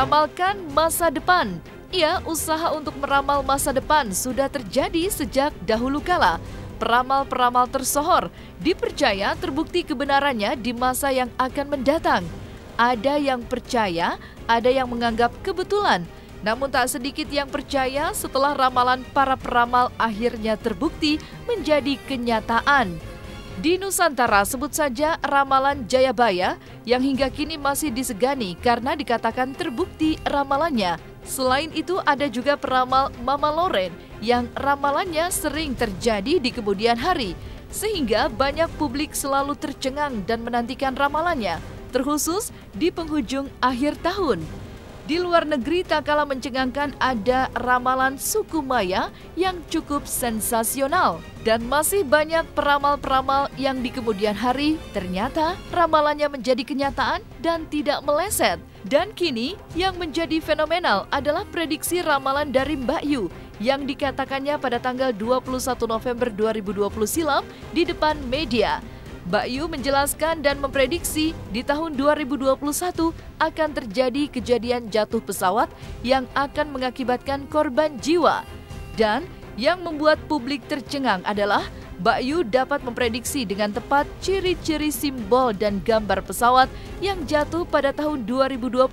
Meramalkan masa depan. Ya, usaha untuk meramal masa depan sudah terjadi sejak dahulu kala. Peramal-peramal tersohor dipercaya terbukti kebenarannya di masa yang akan mendatang. Ada yang percaya, ada yang menganggap kebetulan. Namun tak sedikit yang percaya setelah ramalan para peramal akhirnya terbukti menjadi kenyataan. Di Nusantara sebut saja ramalan Jayabaya yang hingga kini masih disegani karena dikatakan terbukti ramalannya. Selain itu ada juga peramal Mama Loren yang ramalannya sering terjadi di kemudian hari. Sehingga banyak publik selalu tercengang dan menantikan ramalannya, terkhusus di penghujung akhir tahun. Di luar negeri tak kalah mencengangkan ada ramalan suku Maya yang cukup sensasional. Dan masih banyak peramal-peramal yang di kemudian hari ternyata ramalannya menjadi kenyataan dan tidak meleset. Dan kini yang menjadi fenomenal adalah prediksi ramalan dari Mbak Yu yang dikatakannya pada tanggal 21 November 2020 silam di depan media. Mbak Yu menjelaskan dan memprediksi di tahun 2021 akan terjadi kejadian jatuh pesawat yang akan mengakibatkan korban jiwa. Dan yang membuat publik tercengang adalah Mbak Yu dapat memprediksi dengan tepat ciri-ciri simbol dan gambar pesawat yang jatuh pada tahun 2021.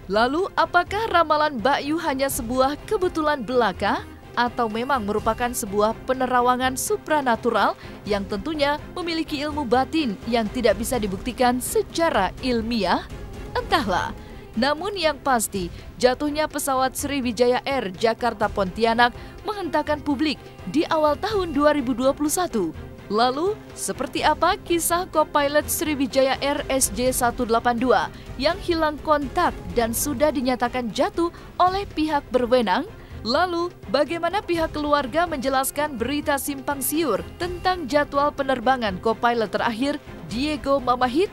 Lalu apakah ramalan Mbak Yu hanya sebuah kebetulan belaka? Atau memang merupakan sebuah penerawangan supranatural yang tentunya memiliki ilmu batin yang tidak bisa dibuktikan secara ilmiah? Entahlah. Namun yang pasti, jatuhnya pesawat Sriwijaya Air Jakarta Pontianak menghentakkan publik di awal tahun 2021. Lalu, seperti apa kisah co-pilot Sriwijaya Air SJ182 yang hilang kontak dan sudah dinyatakan jatuh oleh pihak berwenang? Lalu, bagaimana pihak keluarga menjelaskan berita simpang siur tentang jadwal penerbangan co-pilot terakhir Diego Mamahit?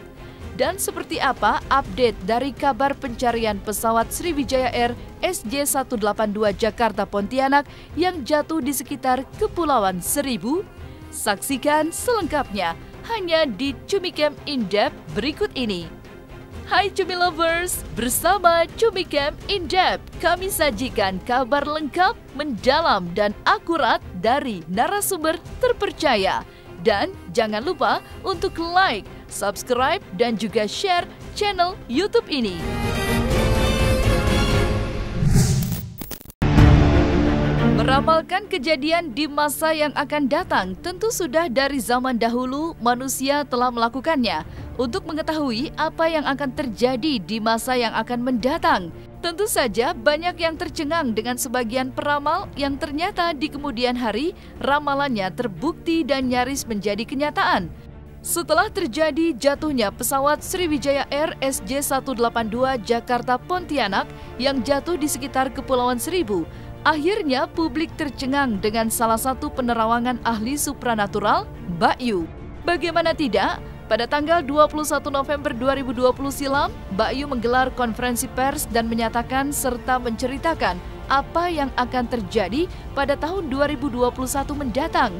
Dan seperti apa update dari kabar pencarian pesawat Sriwijaya Air SJ182 Jakarta Pontianak yang jatuh di sekitar Kepulauan Seribu? Saksikan selengkapnya hanya di Cumicam In-Depth berikut ini. Hai Cumi Lovers, bersama Cumicam In-Depth kami sajikan kabar lengkap, mendalam dan akurat dari narasumber terpercaya. Dan jangan lupa untuk like, subscribe dan juga share channel YouTube ini. Meramalkan kejadian di masa yang akan datang tentu sudah dari zaman dahulu manusia telah melakukannya. Untuk mengetahui apa yang akan terjadi di masa yang akan mendatang, tentu saja banyak yang tercengang dengan sebagian peramal yang ternyata di kemudian hari ramalannya terbukti dan nyaris menjadi kenyataan. Setelah terjadi jatuhnya pesawat Sriwijaya Air SJ182 Jakarta Pontianak yang jatuh di sekitar Kepulauan Seribu, akhirnya publik tercengang dengan salah satu penerawangan ahli supranatural, Mbak Yu. Bagaimana tidak? Pada tanggal 21 November 2020 silam, Mbak Yu menggelar konferensi pers dan menyatakan serta menceritakan apa yang akan terjadi pada tahun 2021 mendatang.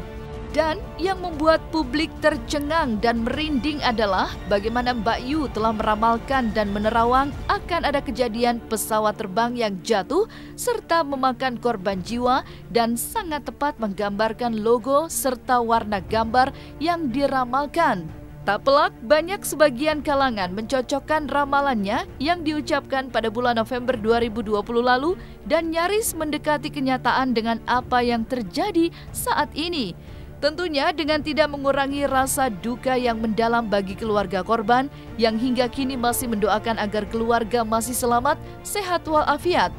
Dan yang membuat publik tercengang dan merinding adalah bagaimana Mbak Yu telah meramalkan dan menerawang akan ada kejadian pesawat terbang yang jatuh serta memakan korban jiwa dan sangat tepat menggambarkan logo serta warna gambar yang diramalkan. Tak pelak, banyak sebagian kalangan mencocokkan ramalannya yang diucapkan pada bulan November 2020 lalu dan nyaris mendekati kenyataan dengan apa yang terjadi saat ini. Tentunya dengan tidak mengurangi rasa duka yang mendalam bagi keluarga korban yang hingga kini masih mendoakan agar keluarga masih selamat, sehat walafiat.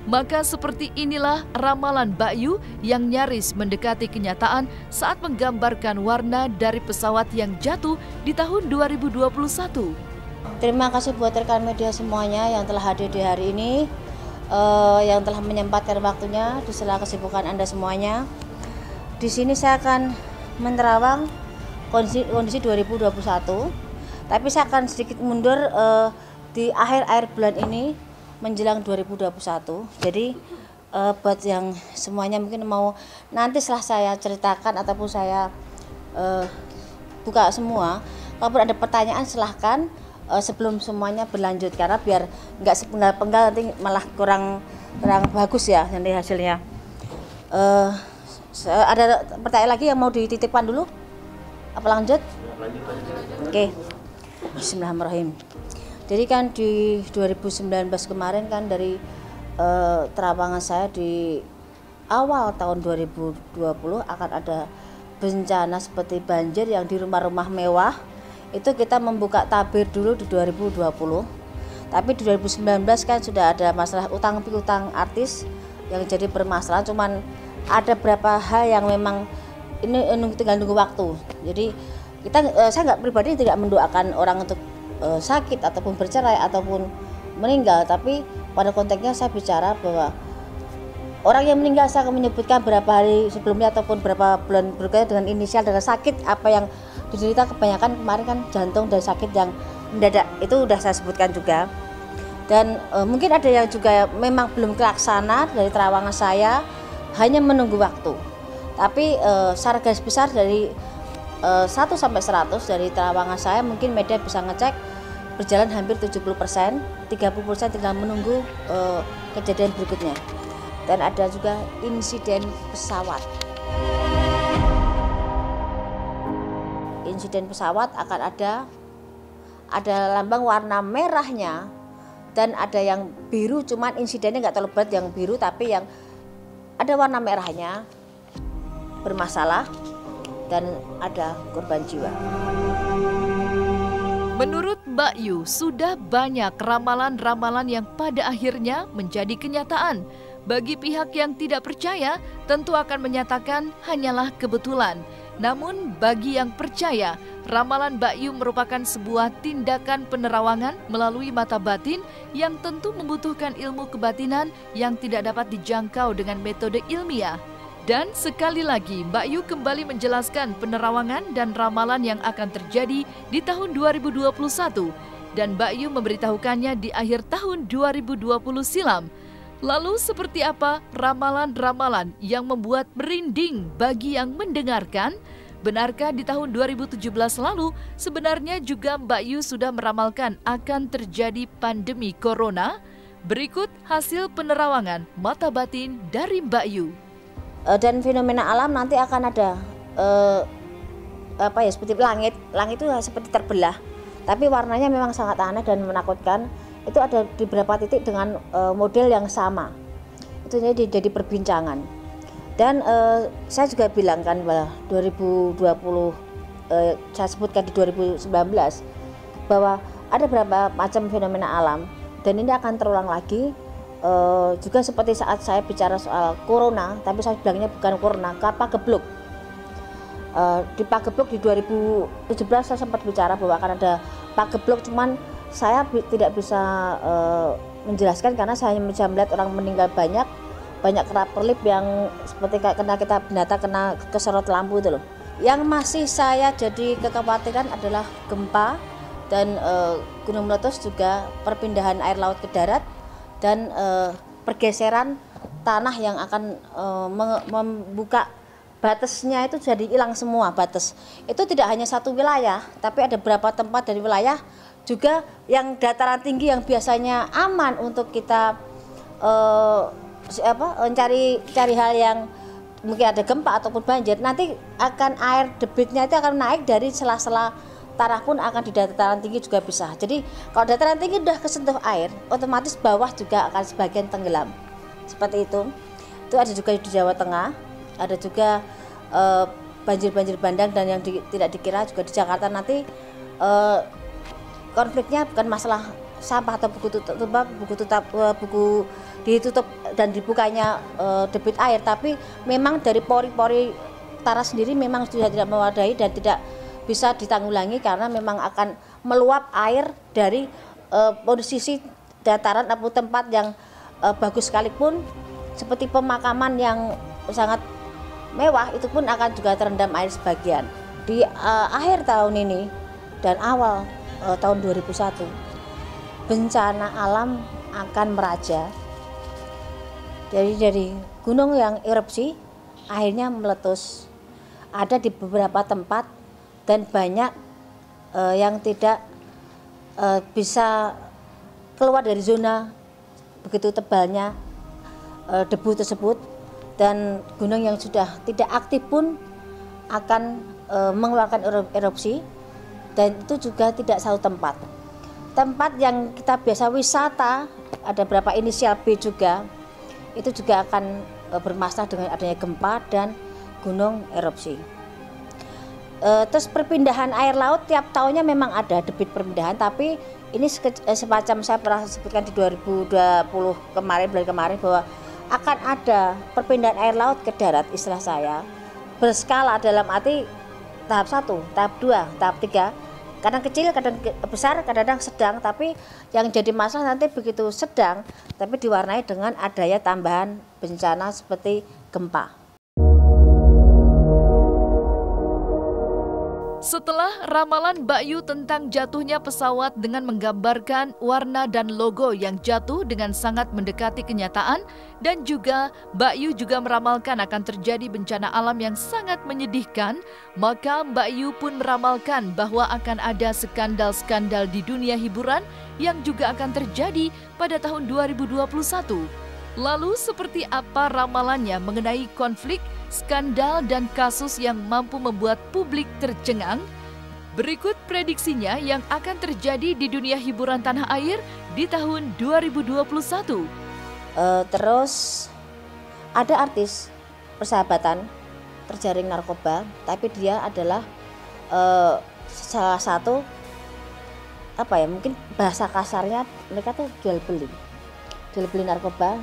Maka seperti inilah ramalan Mbak Yu yang nyaris mendekati kenyataan saat menggambarkan warna dari pesawat yang jatuh di tahun 2021. Terima kasih buat rekan media semuanya yang telah hadir di hari ini, yang telah menyempatkan waktunya di sela kesibukan Anda semuanya. Di sini saya akan menerawang kondisi 2021, tapi saya akan sedikit mundur di akhir bulan ini menjelang 2021. Jadi buat yang semuanya mungkin mau nanti setelah saya ceritakan ataupun saya buka semua, kalaupun ada pertanyaan silahkan sebelum semuanya berlanjut, karena biar nggak sepenggal-penggal nanti malah kurang bagus ya nanti hasilnya. Ada pertanyaan lagi yang mau dititipkan dulu? Apa lanjut? Oke. Bismillahirrahmanirrahim. Jadi kan di 2019 kemarin kan dari terawangan saya di awal tahun 2020 akan ada bencana seperti banjir yang di rumah-rumah mewah. Itu kita membuka tabir dulu di 2020. Tapi di 2019 kan sudah ada masalah utang piutang artis yang jadi permasalahan. Cuman ada beberapa hal yang memang ini tinggal nunggu waktu. Jadi saya pribadi tidak mendoakan orang untuk sakit ataupun bercerai ataupun meninggal, tapi pada konteksnya saya bicara bahwa orang yang meninggal saya akan menyebutkan berapa hari sebelumnya ataupun berapa bulan berikutnya dengan inisial dengan sakit apa yang diderita. Kebanyakan kemarin kan jantung dan sakit yang mendadak, itu udah saya sebutkan juga. Dan mungkin ada yang juga memang belum terlaksana dari terawangan saya, hanya menunggu waktu. Tapi secara garis besar dari 1 sampai 100 dari terawangan saya, mungkin media bisa ngecek berjalan hampir 70%, 30% tinggal menunggu kejadian berikutnya. Dan ada juga insiden pesawat. Insiden pesawat akan ada lambang warna merahnya dan ada yang biru, cuman insidennya nggak terlalu berat yang biru, tapi yang ada warna merahnya bermasalah dan ada korban jiwa. Menurut Mbak Yu, sudah banyak ramalan-ramalan yang pada akhirnya menjadi kenyataan. Bagi pihak yang tidak percaya, tentu akan menyatakan hanyalah kebetulan. Namun bagi yang percaya, ramalan Mbak Yu merupakan sebuah tindakan penerawangan melalui mata batin yang tentu membutuhkan ilmu kebatinan yang tidak dapat dijangkau dengan metode ilmiah. Dan sekali lagi, Mbak Yu kembali menjelaskan penerawangan dan ramalan yang akan terjadi di tahun 2021. Dan Mbak Yu memberitahukannya di akhir tahun 2020 silam. Lalu seperti apa ramalan-ramalan yang membuat merinding bagi yang mendengarkan? Benarkah di tahun 2017 lalu sebenarnya juga Mbak Yu sudah meramalkan akan terjadi pandemi corona? Berikut hasil penerawangan mata batin dari Mbak Yu. Dan fenomena alam nanti akan ada seperti langit itu seperti terbelah, tapi warnanya memang sangat aneh dan menakutkan. Itu ada di beberapa titik dengan model yang sama. Itu jadi perbincangan. Dan saya juga bilang kan bahwa 2020 saya sebutkan di 2019 bahwa ada beberapa macam fenomena alam dan ini akan terulang lagi. Juga seperti saat saya bicara soal corona, tapi saya bilangnya bukan corona, Pagebluk. Di Pagebluk di 2017 saya sempat bicara bahwa akan ada Pagebluk, cuman saya tidak bisa menjelaskan karena saya hanya bisa melihat orang meninggal banyak kena perlip yang seperti kayak kena kesorot lampu itu loh. Yang masih saya jadi kekhawatiran adalah gempa dan gunung meletus, juga perpindahan air laut ke darat dan pergeseran tanah yang akan membuka batasnya itu jadi hilang semua batas. Itu tidak hanya satu wilayah, tapi ada beberapa tempat dari wilayah juga yang dataran tinggi yang biasanya aman untuk kita cari hal yang mungkin ada gempa ataupun banjir, nanti akan air debitnya itu akan naik dari sela-sela tanah pun akan di dataran tinggi juga bisa. Jadi kalau dataran tinggi sudah kesentuh air, otomatis bawah juga akan sebagian tenggelam. Seperti itu. Itu ada juga di Jawa Tengah, ada juga banjir-banjir bandang, dan yang tidak dikira juga di Jakarta nanti konfliknya bukan masalah sampah atau buku ditutup dan dibukanya debit air, tapi memang dari pori-pori tanah sendiri memang sudah tidak memadai dan tidak bisa ditanggulangi karena memang akan meluap air dari posisi dataran atau tempat yang bagus sekalipun seperti pemakaman yang sangat mewah, itu pun akan juga terendam air sebagian. Di akhir tahun ini dan awal tahun 2001 bencana alam akan meraja. Jadi dari gunung yang erupsi akhirnya meletus ada di beberapa tempat dan banyak yang tidak bisa keluar dari zona begitu tebalnya debu tersebut, dan gunung yang sudah tidak aktif pun akan mengeluarkan erupsi, dan itu juga tidak satu tempat. Tempat yang kita biasa wisata, ada berapa inisial B juga, itu juga akan bermasalah dengan adanya gempa dan gunung erupsi. Terus perpindahan air laut tiap tahunnya memang ada debit perpindahan, tapi ini semacam saya pernah sebutkan di 2020 kemarin, bulan kemarin, bahwa akan ada perpindahan air laut ke darat, istilah saya berskala, dalam arti tahap 1, tahap 2, tahap 3. Kadang kecil, kadang besar, kadang-kadang sedang, tapi yang jadi masalah nanti begitu sedang, tapi diwarnai dengan adanya tambahan bencana seperti gempa. Setelah ramalan Mbak Yu tentang jatuhnya pesawat dengan menggambarkan warna dan logo yang jatuh dengan sangat mendekati kenyataan, dan juga Mbak Yu juga meramalkan akan terjadi bencana alam yang sangat menyedihkan, maka Mbak Yu pun meramalkan bahwa akan ada skandal-skandal di dunia hiburan yang juga akan terjadi pada tahun 2021. Lalu seperti apa ramalannya mengenai konflik, skandal, dan kasus yang mampu membuat publik tercengang? Berikut prediksinya yang akan terjadi di dunia hiburan tanah air di tahun 2021. Terus ada artis persahabatan terjaring narkoba, tapi dia adalah salah satu mungkin bahasa kasarnya mereka tuh jual beli narkoba,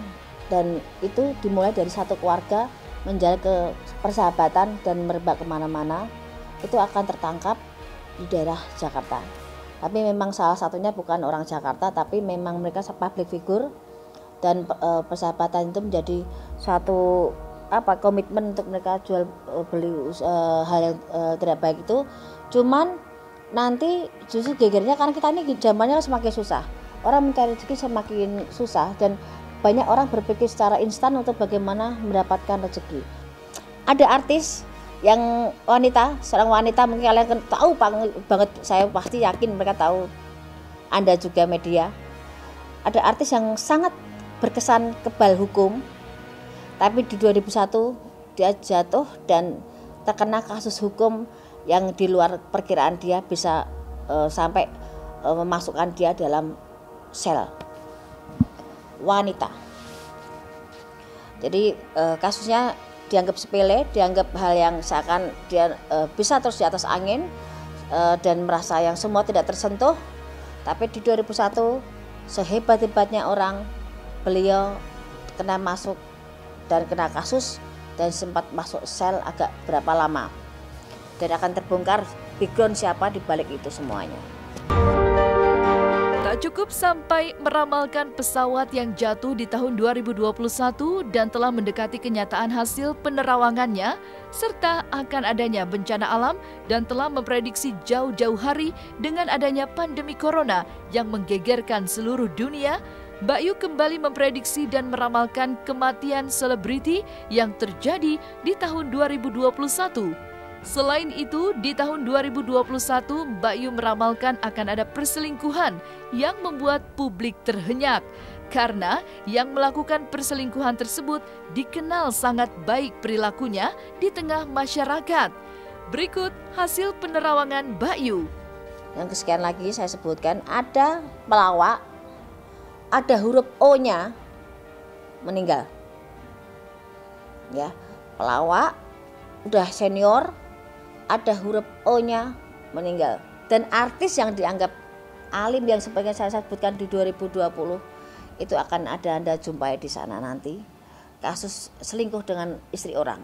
dan itu dimulai dari satu keluarga menjalar ke persahabatan dan merebak kemana-mana. Itu akan tertangkap di daerah Jakarta, tapi memang salah satunya bukan orang Jakarta, tapi memang mereka public figure, dan persahabatan itu menjadi suatu komitmen untuk mereka jual beli hal yang tidak baik itu. Cuman nanti justru gegernya, karena kita ini zamannya semakin susah, orang mencari rezeki semakin susah, dan banyak orang berpikir secara instan untuk bagaimana mendapatkan rezeki. Ada artis yang seorang wanita, mungkin kalian tahu banget, saya pasti yakin mereka tahu, Anda juga media. Ada artis yang sangat berkesan kebal hukum, tapi di 2001 dia jatuh dan terkena kasus hukum yang di luar perkiraan dia, bisa sampai memasukkan dia dalam sel. Wanita. Jadi kasusnya dianggap sepele, dianggap hal yang seakan dia bisa terus di atas angin, dan merasa yang semua tidak tersentuh. Tapi di 2001 sehebat-hebatnya orang, beliau kena masuk dan kena kasus, dan sempat masuk sel agak berapa lama, dan akan terbongkar background siapa di balik itu semuanya. Tak cukup sampai meramalkan pesawat yang jatuh di tahun 2021 dan telah mendekati kenyataan hasil penerawangannya, serta akan adanya bencana alam, dan telah memprediksi jauh-jauh hari dengan adanya pandemi corona yang menggegerkan seluruh dunia. Mbak Yu kembali memprediksi dan meramalkan kematian selebriti yang terjadi di tahun 2021. Selain itu, di tahun 2021, Mbak Yu meramalkan akan ada perselingkuhan yang membuat publik terhenyak, karena yang melakukan perselingkuhan tersebut dikenal sangat baik perilakunya di tengah masyarakat. Berikut hasil penerawangan Mbak Yu. Yang kesekian lagi saya sebutkan, ada pelawak, ada huruf O-nya meninggal. Ya, pelawak udah senior, ada huruf O-nya meninggal. Dan artis yang dianggap alim yang sebagian saya sebutkan di 2020 itu akan ada Anda jumpai di sana nanti. Kasus selingkuh dengan istri orang.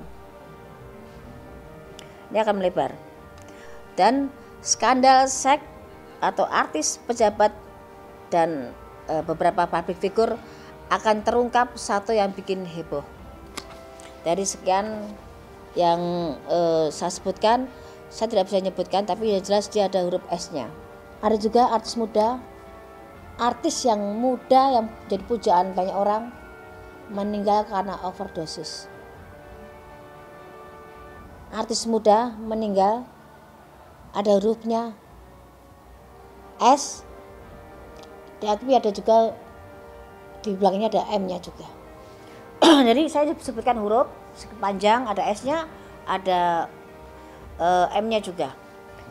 Ini akan melebar. Dan skandal seks atau artis, pejabat, dan beberapa public figure akan terungkap, satu yang bikin heboh. Dari sekian yang saya sebutkan, saya tidak bisa menyebutkan, tapi yang jelas dia ada huruf S-nya. Ada juga artis muda, artis yang muda yang jadi pujaan banyak orang, meninggal karena overdosis. Artis muda meninggal, ada hurufnya S, tapi ada juga di belakangnya ada M-nya juga. Jadi saya sebutkan huruf panjang, ada S-nya, ada M-nya juga.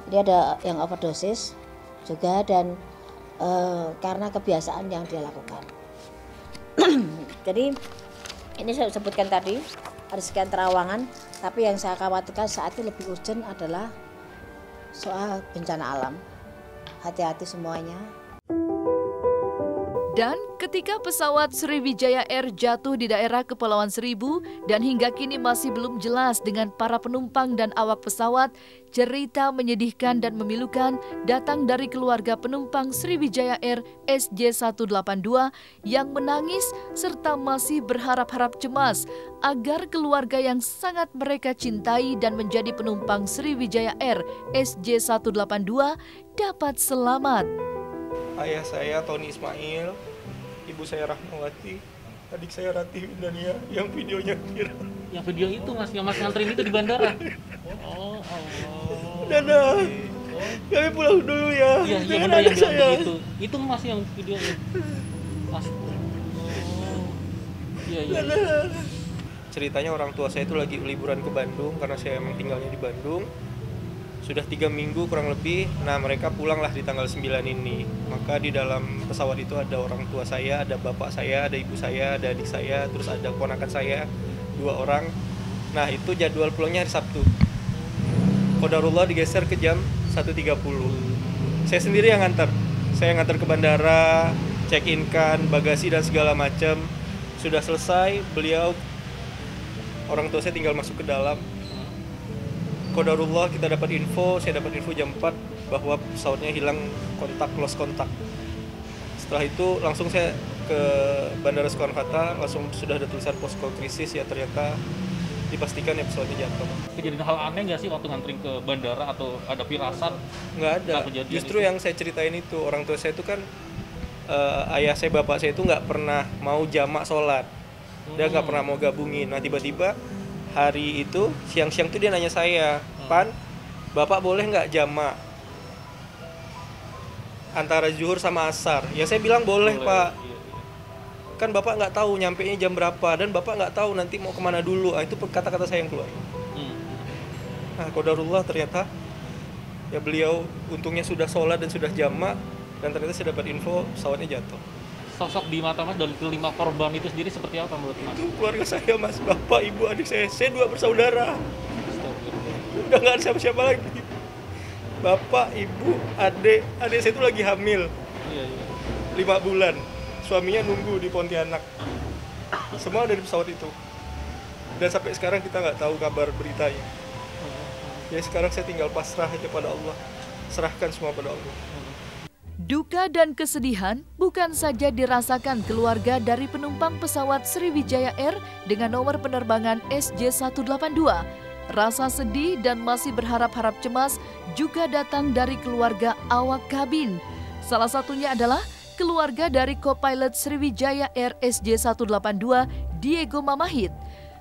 Jadi ada yang overdosis juga, dan karena kebiasaan yang dia lakukan. Jadi ini saya sebutkan tadi ada sekian terawangan, tapi yang saya khawatirkan saat ini lebih urgent adalah soal bencana alam. Hati-hati semuanya. Dan ketika pesawat Sriwijaya Air jatuh di daerah Kepulauan Seribu dan hingga kini masih belum jelas dengan para penumpang dan awak pesawat, cerita menyedihkan dan memilukan datang dari keluarga penumpang Sriwijaya Air SJ182 yang menangis serta masih berharap-harap cemas agar keluarga yang sangat mereka cintai dan menjadi penumpang Sriwijaya Air SJ182 dapat selamat. Ayah saya Tony Ismail, ibu saya Rahmawati, adik saya Ratih Indania yang videonya viral. Yang video itu mas, yang mas nganterin itu di bandara. Oh. Dadah, kami pulang dulu ya. Iya Dengan benar yang adik bilang saya. begitu. Itu mas yang videonya. Mas. Iya. Dadah. Ceritanya orang tua saya itu lagi liburan ke Bandung karena saya emang tinggalnya di Bandung. Sudah 3 minggu kurang lebih, nah mereka pulanglah di tanggal 9 ini. Maka di dalam pesawat itu ada orang tua saya, ada bapak saya, ada ibu saya, ada adik saya, terus ada ponakan saya, 2 orang. Nah itu jadwal pulangnya hari Sabtu. Qadarullah digeser ke jam 1.30. Saya sendiri yang nganter. Saya nganter ke bandara, check-in kan, bagasi dan segala macam. Sudah selesai, beliau, orang tua saya tinggal masuk ke dalam. Qadarullah kita dapat info, saya dapat info jam 4 bahwa pesawatnya hilang kontak, lost kontak. Setelah itu langsung saya ke Bandara Soekarno-Hatta, langsung sudah ada tulisan posko krisis, ya ternyata dipastikan ya pesawatnya jatuh. Kejadian hal aneh nggak sih waktu nganterin ke bandara atau ada firasat? Nggak ada, justru itu yang saya ceritain itu, orang tua saya itu kan, ayah saya, bapak saya itu nggak pernah mau jamak sholat. Dia nggak pernah mau gabungin, nah tiba-tiba hari itu siang-siang tuh dia nanya saya, Pan, bapak boleh nggak jamak antara zuhur sama asar? Ya saya bilang boleh pak. Iya. Kan bapak nggak tahu nyampenya jam berapa dan bapak nggak tahu nanti mau kemana dulu. Itu kata-kata saya yang keluar. Nah qadarullah ternyata ya beliau untungnya sudah sholat dan sudah jamak, dan ternyata saya dapat info pesawatnya jatuh. Sosok di mata mas dari kelima korban itu sendiri seperti apa menurut mas? Itu keluarga saya mas, bapak, ibu, adik saya 2 bersaudara. Udah nggak ada siapa-siapa lagi. Bapak, ibu, adik saya itu lagi hamil. Iya. 5 bulan. Suaminya nunggu di Pontianak. Semua ada di pesawat itu. Dan sampai sekarang kita nggak tahu kabar beritanya. Jadi sekarang saya tinggal pasrah aja pada Allah. Serahkan semua pada Allah. Duka dan kesedihan bukan saja dirasakan keluarga dari penumpang pesawat Sriwijaya Air dengan nomor penerbangan SJ182. Rasa sedih dan masih berharap-harap cemas juga datang dari keluarga awak kabin. Salah satunya adalah keluarga dari co-pilot Sriwijaya Air SJ182, Diego Mamahit.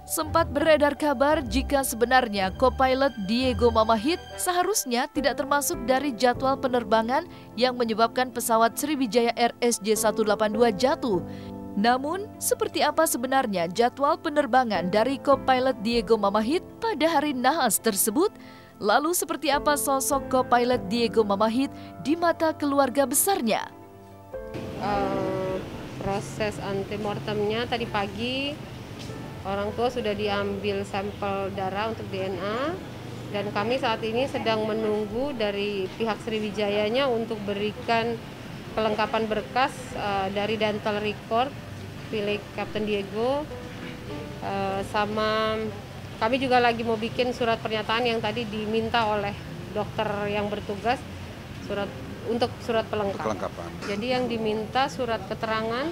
Sempat beredar kabar jika sebenarnya co-pilot Diego Mamahit seharusnya tidak termasuk dari jadwal penerbangan yang menyebabkan pesawat Sriwijaya Air SJ182 jatuh. Namun, seperti apa sebenarnya jadwal penerbangan dari co-pilot Diego Mamahit pada hari nahas tersebut? Lalu seperti apa sosok co-pilot Diego Mamahit di mata keluarga besarnya? Proses antemortemnya tadi pagi, orang tua sudah diambil sampel darah untuk DNA, dan kami saat ini sedang menunggu dari pihak Sriwijayanya untuk berikan kelengkapan berkas dari dental record milik Kapten Diego, sama kami juga lagi mau bikin surat pernyataan yang tadi diminta oleh dokter yang bertugas, surat pelengkap. Jadi yang diminta surat keterangan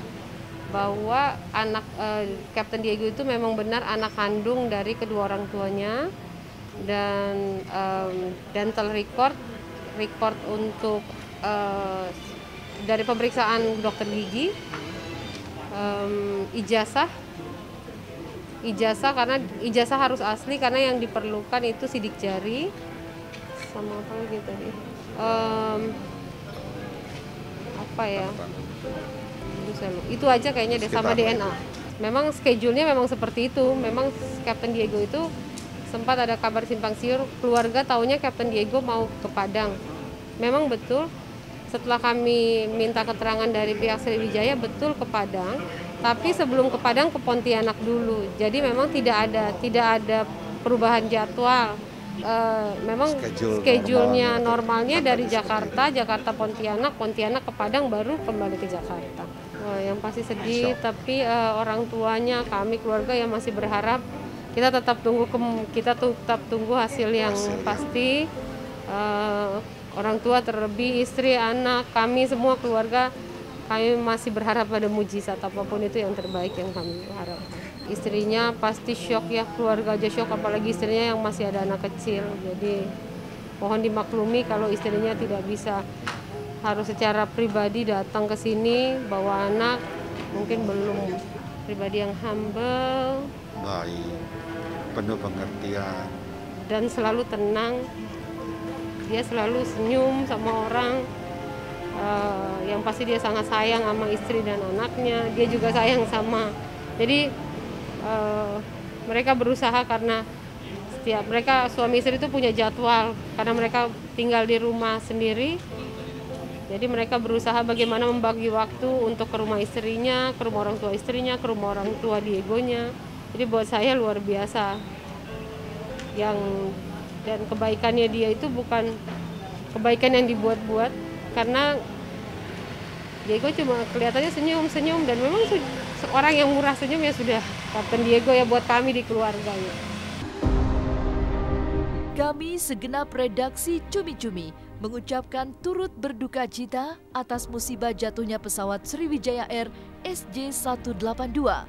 bahwa anak Kapten Diego itu memang benar anak kandung dari kedua orang tuanya, dan dental record untuk dari pemeriksaan dokter gigi, ijazah karena ijazah harus asli karena yang diperlukan itu sidik jari sama apa lagi tadi, apa ya? Itu aja kayaknya deh sama DNA. Memang schedule-nya memang seperti itu. Memang Kapten Diego itu sempat ada kabar simpang siur, keluarga taunya Kapten Diego mau ke Padang. Memang betul setelah kami minta keterangan dari pihak Sriwijaya betul ke Padang, tapi sebelum ke Padang ke Pontianak dulu. Jadi memang tidak ada perubahan jadwal. Memang schedule-nya normalnya dari Jakarta Pontianak ke Padang baru kembali ke Jakarta. Yang pasti sedih, tapi orang tuanya, kami keluarga yang masih berharap kita tetap tunggu hasil yang pasti. Orang tua terlebih istri, anak, kami semua keluarga, kami masih berharap pada mujizat apapun itu yang terbaik yang kami harapkan. Istrinya pasti syok ya, keluarga aja syok, apalagi istrinya yang masih ada anak kecil. Jadi mohon dimaklumi kalau istrinya tidak bisa, harus secara pribadi datang ke sini bawa anak, mungkin belum, pribadi yang humble, baik, penuh pengertian, dan selalu tenang. Dia selalu senyum sama orang, yang pasti dia sangat sayang sama istri dan anaknya. Dia juga sayang sama, jadi mereka berusaha karena mereka suami istri itu punya jadwal karena mereka tinggal di rumah sendiri. Jadi mereka berusaha bagaimana membagi waktu untuk ke rumah istrinya, ke rumah orang tua istrinya, ke rumah orang tua Diegonya. Jadi buat saya luar biasa. Dan kebaikannya dia itu bukan kebaikan yang dibuat-buat, karena Diego cuma kelihatannya senyum-senyum, dan memang seorang yang murah senyum ya sudah Kapten Diego ya buat kami di keluarga ya. Kami segenap redaksi Cumi-Cumi mengucapkan turut berduka cita atas musibah jatuhnya pesawat Sriwijaya Air SJ182.